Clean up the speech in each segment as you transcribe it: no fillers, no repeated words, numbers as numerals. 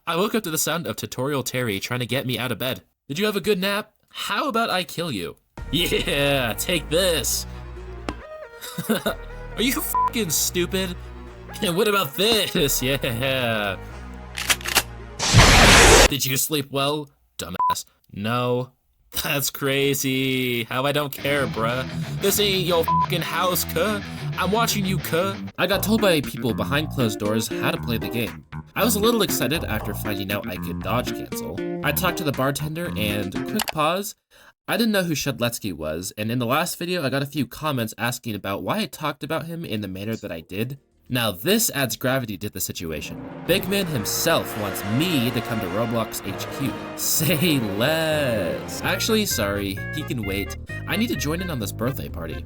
I woke up to the sound of Tutorial Terry trying to get me out of bed. Did you have a good nap? How about I kill you? Yeah, take this. Are you fucking stupid? And what about this? Yeah. Did you sleep well, dumbass? No. That's crazy. How I don't care, bruh. This ain't your fucking house, cuh. I'm watching you, cuh. I got told by people behind closed doors how to play the game. I was a little excited after finding out I could dodge cancel. I talked to the bartender and, quick pause, I didn't know who Shedletsky was, and in the last video I got a few comments asking about why I talked about him in the manner that I did. Now this adds gravity to the situation. Big Man himself wants me to come to Roblox HQ. Say less. Actually, sorry, he can wait. I need to join in on this birthday party.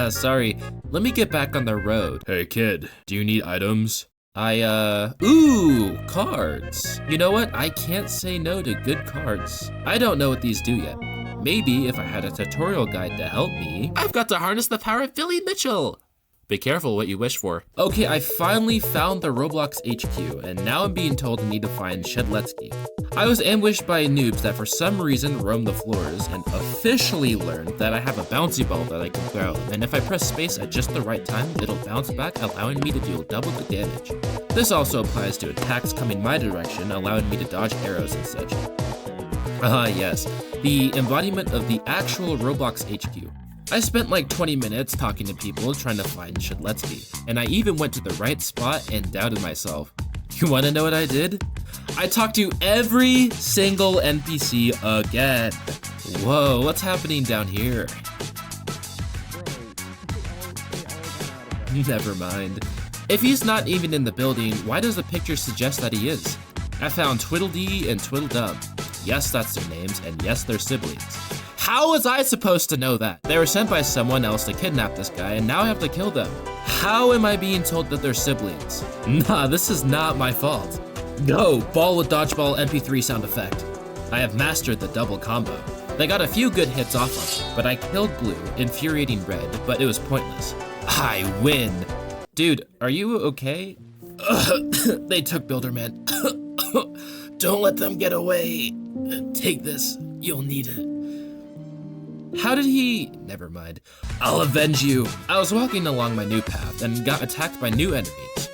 Sorry, let me get back on the road. Hey kid, do you need items? Ooh, cards. You know what? I can't say no to good cards. I don't know what these do yet. Maybe if I had a tutorial guide to help me. I've got to harness the power of Billy Mitchell. Be careful what you wish for. Okay, I finally found the Roblox HQ, and now I'm being told I need to find Shedletsky. I was ambushed by noobs that for some reason roam the floors, and officially learned that I have a bouncy ball that I can throw, and if I press space at just the right time, it'll bounce back, allowing me to deal double the damage. This also applies to attacks coming my direction, allowing me to dodge arrows and such. Yes, the embodiment of the actual Roblox HQ. I spent like 20 minutes talking to people trying to find Shedletsky, and I even went to the right spot and doubted myself. You wanna know what I did? I talked to every single NPC again. Whoa, what's happening down here? Never mind. If he's not even in the building, why does the picture suggest that he is? I found Twiddledee and Twiddledum. Yes, that's their names, and yes, they're siblings. How was I supposed to know that? They were sent by someone else to kidnap this guy, and now I have to kill them. How am I being told that they're siblings? Nah, this is not my fault. Go, ball with dodgeball MP3 sound effect. I have mastered the double combo. They got a few good hits off of me, but I killed blue, infuriating red, but it was pointless. I win. Dude, are you okay? They took Builderman. Don't let them get away. Take this, you'll need it. How did he? Never mind. I'll avenge you. I was walking along my new path and got attacked by new enemies.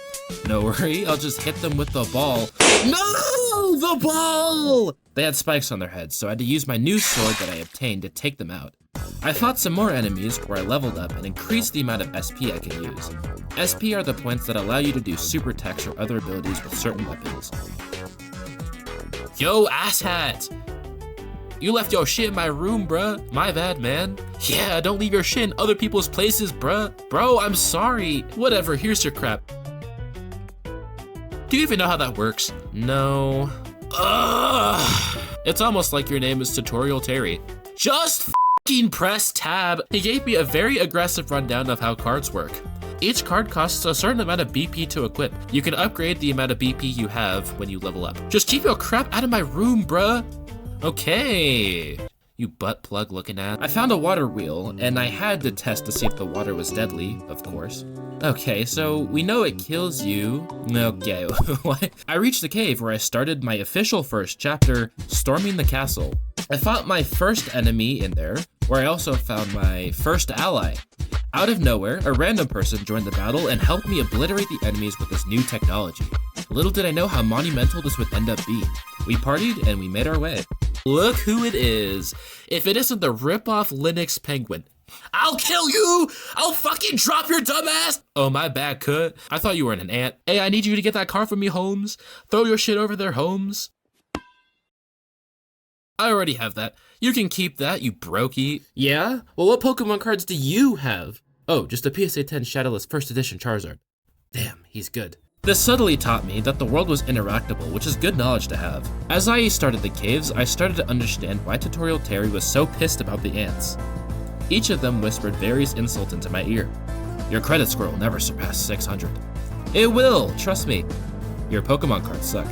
No worry, I'll just hit them with the ball. No, the ball! They had spikes on their heads, so I had to use my new sword that I obtained to take them out. I fought some more enemies where I leveled up and increased the amount of SP I can use. SP are the points that allow you to do super attacks or other abilities with certain weapons. Yo, asshat! You left your shit in my room, bruh. My bad, man. Yeah, don't leave your shit in other people's places, bruh. Bro, I'm sorry. Whatever, here's your crap. Do you even know how that works? No. Ugh. It's almost like your name is Tutorial Terry. Just f***ing press tab. He gave me a very aggressive rundown of how cards work. Each card costs a certain amount of BP to equip. You can upgrade the amount of BP you have when you level up. Just keep your crap out of my room, bruh. Okay, you butt plug looking at. I found a water wheel, and I had to test to see if the water was deadly, of course. Okay, so we know it kills you. Okay, what? I reached the cave where I started my official first chapter, storming the castle. I fought my first enemy in there, where I also found my first ally. Out of nowhere, a random person joined the battle and helped me obliterate the enemies with this new technology. Little did I know how monumental this would end up being. We partied and we made our way. Look who it is. If it isn't the rip-off Linux Penguin. I'll kill you! I'll fucking drop your dumbass! Oh, my bad, cut. I thought you were an ant. Hey, I need you to get that car for me, Holmes. Throw your shit over there, Holmes. I already have that. You can keep that, you brokey. Yeah? Well, what Pokemon cards do you have? Oh, just a PSA 10 Shadowless First Edition Charizard. Damn, he's good. This subtly taught me that the world was interactable, which is good knowledge to have. As I started the caves, I started to understand why Tutorial Terry was so pissed about the ants. Each of them whispered various insults into my ear. Your credit score will never surpass 600. It will, trust me. Your Pokemon cards suck.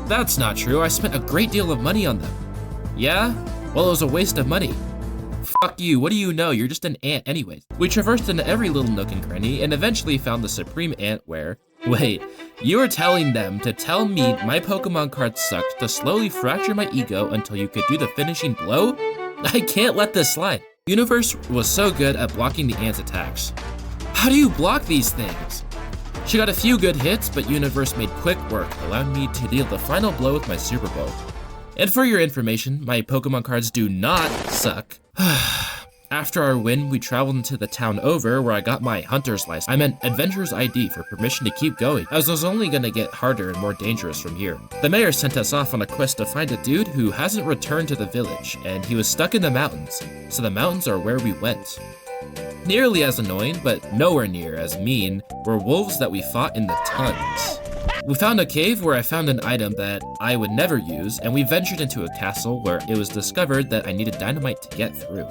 That's not true, I spent a great deal of money on them. Yeah? Well, it was a waste of money. Fuck you, what do you know? You're just an ant anyways. We traversed into every little nook and cranny and eventually found the supreme ant where Wait, you were telling them to tell me my Pokemon cards sucked to slowly fracture my ego until you could do the finishing blow? I can't let this slide. Universe was so good at blocking the ants' attacks. How do you block these things? She got a few good hits, but Universe made quick work, allowing me to deal the final blow with my Super Bowl. And for your information, my Pokemon cards do not suck. After our win, we traveled into the town over where I got my hunter's license. I meant adventurer's ID for permission to keep going, as it was only gonna get harder and more dangerous from here. The mayor sent us off on a quest to find a dude who hasn't returned to the village, and he was stuck in the mountains, so the mountains are where we went. Nearly as annoying, but nowhere near as mean, were wolves that we fought in the tons. We found a cave where I found an item that I would never use, and we ventured into a castle where it was discovered that I needed dynamite to get through.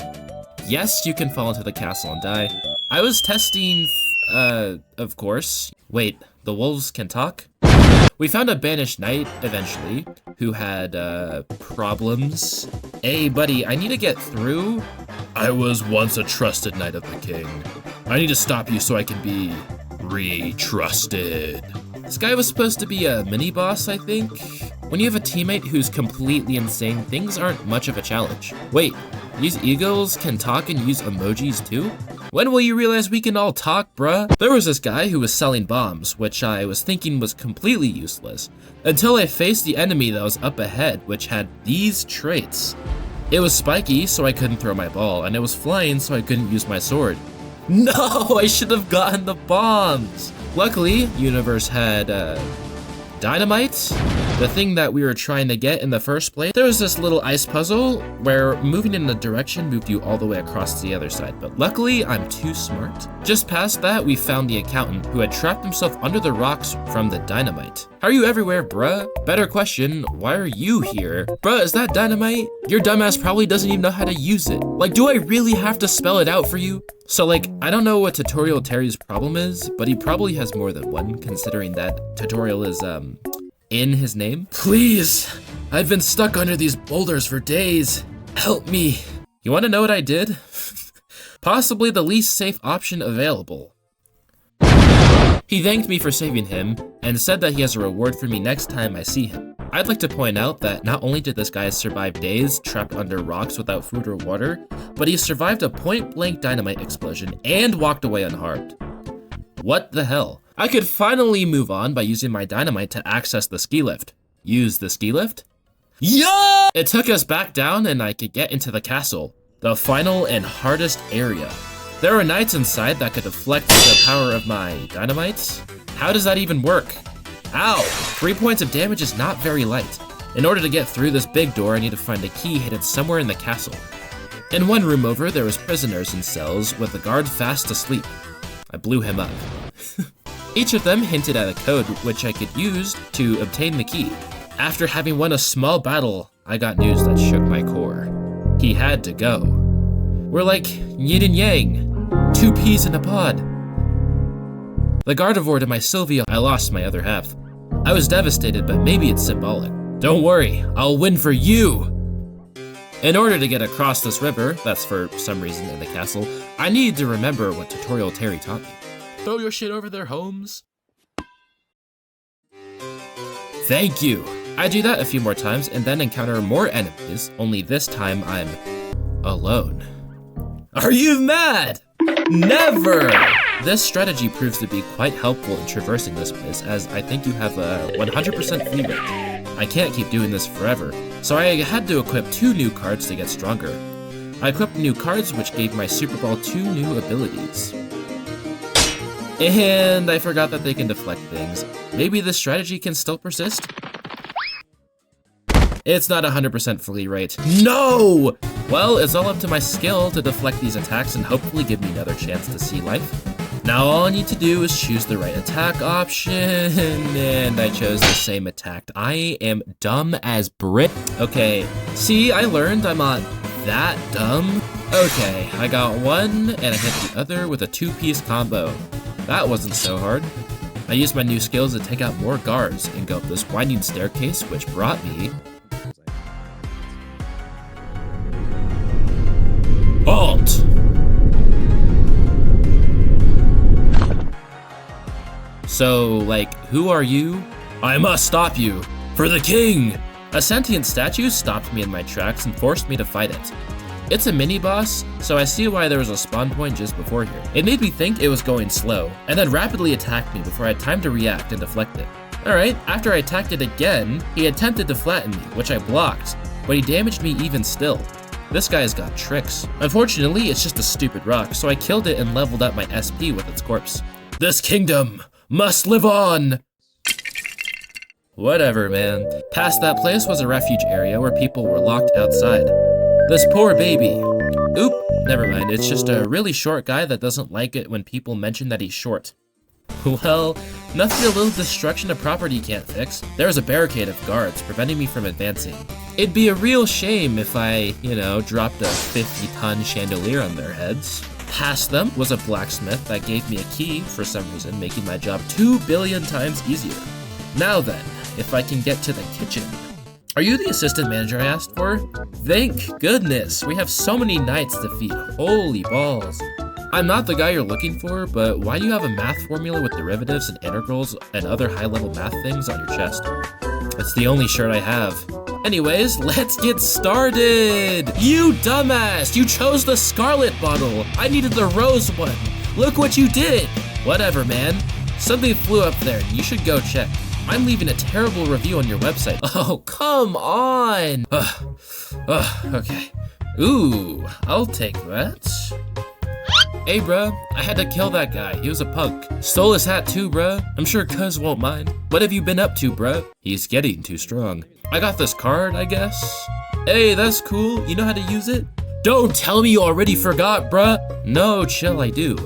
Yes, you can fall into the castle and die. I was testing, of course. Wait, the wolves can talk? We found a banished knight, eventually, who had, problems. Hey, buddy, I need to get through. I was once a trusted knight of the king. I need to stop you so I can be re-trusted. This guy was supposed to be a mini-boss, I think? When you have a teammate who's completely insane, things aren't much of a challenge. Wait, these eagles can talk and use emojis too? When will you realize we can all talk, bruh? There was this guy who was selling bombs, which I was thinking was completely useless, until I faced the enemy that was up ahead, which had these traits. It was spiky, so I couldn't throw my ball, and it was flying, so I couldn't use my sword. No, I should have gotten the bombs! Luckily, Universe had, dynamite, the thing that we were trying to get in the first place. There was this little ice puzzle where moving in a direction moved you all the way across to the other side, but luckily I'm too smart. Just past that, we found the accountant who had trapped himself under the rocks from the dynamite. How are you everywhere, bruh? Better question, why are you here? Bruh, is that dynamite? Your dumbass probably doesn't even know how to use it. Like, do I really have to spell it out for you? So like, I don't know what Tutorial Terry's problem is, but he probably has more than one, considering that tutorial is, in his name. Please, I've been stuck under these boulders for days. Help me. You wanna know what I did? Possibly the least safe option available. He thanked me for saving him, and said that he has a reward for me next time I see him. I'd like to point out that not only did this guy survive days trapped under rocks without food or water, but he survived a point-blank dynamite explosion and walked away unharmed. What the hell? I could finally move on by using my dynamite to access the ski lift. Use the ski lift? Yeah! It took us back down and I could get into the castle, the final and hardest area. There were knights inside that could deflect the power of my dynamites. How does that even work? Ow! 3 points of damage is not very light. In order to get through this big door, I need to find a key hidden somewhere in the castle. In one room over, there was prisoners in cells with the guard fast asleep. I blew him up. Each of them hinted at a code which I could use to obtain the key. After having won a small battle, I got news that shook my core. He had to go. We're like yin and yang, two peas in a pod. The Gardevoir to my Sylvia, I lost my other half. I was devastated, but maybe it's symbolic. Don't worry, I'll win for you! In order to get across this river, that's for some reason in the castle, I needed to remember what Tutorial Terry taught me. Throw your shit over their homes. Thank you. I do that a few more times and then encounter more enemies, only this time I'm alone. Are you mad? Never! This strategy proves to be quite helpful in traversing this place, as I think you have a 100% free rate. I can't keep doing this forever, so I had to equip 2 new cards to get stronger. I equipped new cards which gave my Super Ball 2 new abilities. And I forgot that they can deflect things. Maybe this strategy can still persist? It's not 100% free rate. No! Well, it's all up to my skill to deflect these attacks and hopefully give me another chance to see life. Now all I need to do is choose the right attack option, and I chose the same attack. I am dumb as Brit. Okay, see, I learned I'm not that dumb. Okay, I got one, and I hit the other with a 2-piece combo. That wasn't so hard. I used my new skills to take out more guards and go up this winding staircase, which brought me... Halt! So, like, who are you? I must stop you. For the king! A sentient statue stopped me in my tracks and forced me to fight it. It's a mini-boss, so I see why there was a spawn point just before here. It made me think it was going slow, and then rapidly attacked me before I had time to react and deflect it. Alright, after I attacked it again, he attempted to flatten me, which I blocked, but he damaged me even still. This guy's got tricks. Unfortunately, it's just a stupid rock, so I killed it and leveled up my SP with its corpse. This kingdom must live on! Whatever, man. Past that place was a refuge area where people were locked outside. This poor baby. Oop, never mind, it's just a really short guy that doesn't like it when people mention that he's short. Well, nothing a little destruction of property can't fix. There's a barricade of guards preventing me from advancing. It'd be a real shame if I, dropped a 50-ton chandelier on their heads. Past them was a blacksmith that gave me a key for some reason, making my job 2 billion times easier. Now then, if I can get to the kitchen. Are you the assistant manager I asked for? Thank goodness, we have so many knights to feed. Holy balls. I'm not the guy you're looking for, but why do you have a math formula with derivatives and integrals and other high-level math things on your chest? It's the only shirt I have. Anyways, let's get started! You dumbass! You chose the scarlet bottle! I needed the rose one! Look what you did! Whatever, man. Something flew up there, and you should go check. I'm leaving a terrible review on your website. Oh, come on! Okay. Ooh, I'll take that. Hey, bruh, I had to kill that guy. He was a punk. Stole his hat too, bruh. I'm sure Cuz won't mind. What have you been up to, bruh? He's getting too strong. I got this card, I guess. Hey, that's cool. You know how to use it? Don't tell me you already forgot, bruh. No, chill, I do.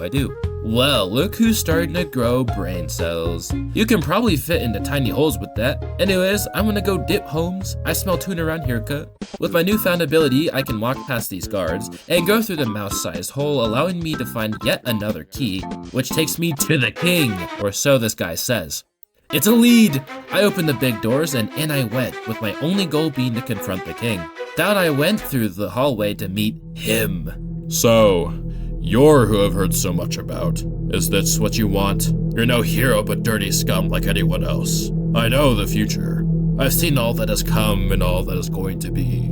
Well, look who's starting to grow brain cells. You can probably fit into tiny holes with that. Anyways, I'm gonna go dip homes. I smell tuna around here, cut. With my newfound ability, I can walk past these guards and go through the mouse-sized hole, allowing me to find yet another key, which takes me to the king, or so this guy says. It's a lead! I opened the big doors and in I went, with my only goal being to confront the king. Down I went through the hallway to meet him. So, you're who I've heard so much about. Is this what you want? You're no hero but dirty scum like anyone else. I know the future. I've seen all that has come and all that is going to be.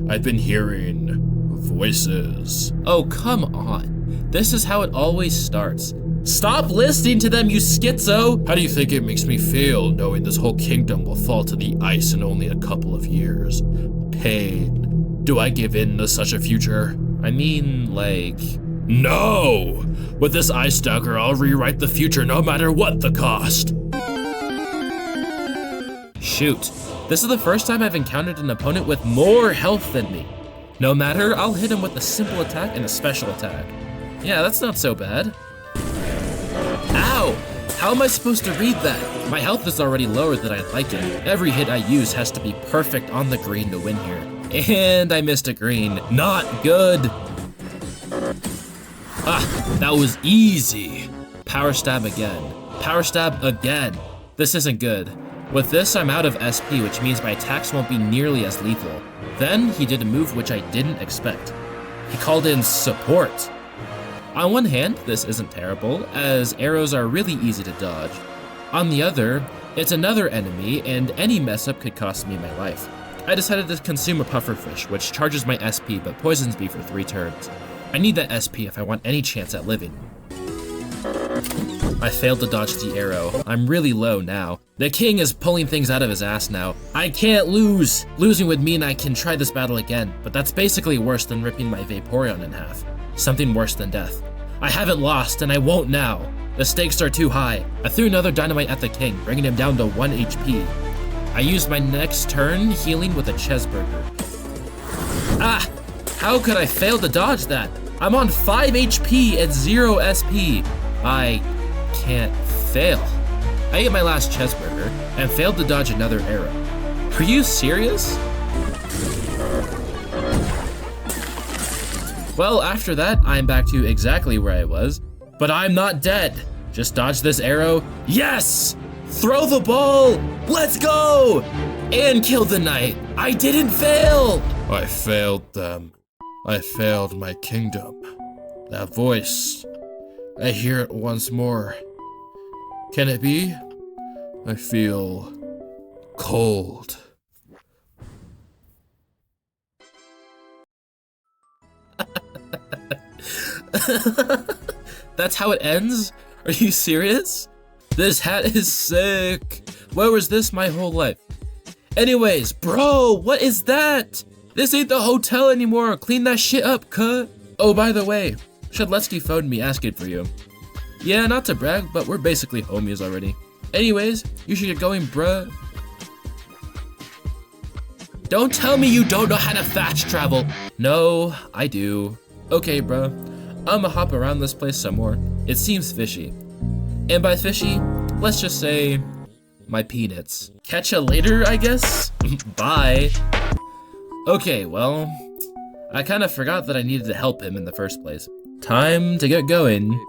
I've been hearing voices. Oh, come on. This is how it always starts. Stop listening to them, you schizo! How do you think it makes me feel knowing this whole kingdom will fall to the ice in only a couple of years? Pain. Do I give in to such a future? I mean, like... No! With this ice dagger, I'll rewrite the future no matter what the cost. Shoot. This is the first time I've encountered an opponent with more health than me. No matter, I'll hit him with a simple attack and a special attack. Yeah, that's not so bad. Ow! How am I supposed to read that? My health is already lower than I'd like it. Every hit I use has to be perfect on the green to win here. And I missed a green. Not good. Ah, that was easy. Power stab again. Power stab again. This isn't good. With this, I'm out of SP, which means my attacks won't be nearly as lethal. Then, he did a move which I didn't expect. He called in support. On one hand, this isn't terrible, as arrows are really easy to dodge. On the other, it's another enemy, and any mess up could cost me my life. I decided to consume a pufferfish, which charges my SP but poisons me for 3 turns. I need that SP if I want any chance at living. I failed to dodge the arrow. I'm really low now. The king is pulling things out of his ass now. I can't lose! Losing would mean I can try this battle again, but that's basically worse than ripping my Vaporeon in half. Something worse than death. I haven't lost, and I won't now. The stakes are too high. I threw another dynamite at the king, bringing him down to 1 HP. I used my next turn healing with a cheeseburger. Ah! How could I fail to dodge that? I'm on 5 HP and 0 SP. I can't fail. I ate my last cheeseburger and failed to dodge another arrow. Are you serious? Well, after that, I'm back to exactly where I was, but I'm not dead. Just dodge this arrow. Yes! Throw the ball! Let's go! And kill the knight. I didn't fail! I failed them. I failed my kingdom. That voice, I hear it once more. Can it be? I feel cold. That's how it ends? Are you serious? This hat is sick. Where was this my whole life? Anyways, bro, what is that? This ain't the hotel anymore. Clean that shit up, cuh. Oh, by the way, Shadletsky phoned me asking for you. Yeah, not to brag, but we're basically homies already. Anyways, you should get going, bruh. Don't tell me you don't know how to fast travel. No, I do. Okay, bruh. I'ma hop around this place some more. It seems fishy. And by fishy, let's just say my peanuts. Catch ya later, I guess? Bye. Okay, well, I kind of forgot that I needed to help him in the first place. Time to get going.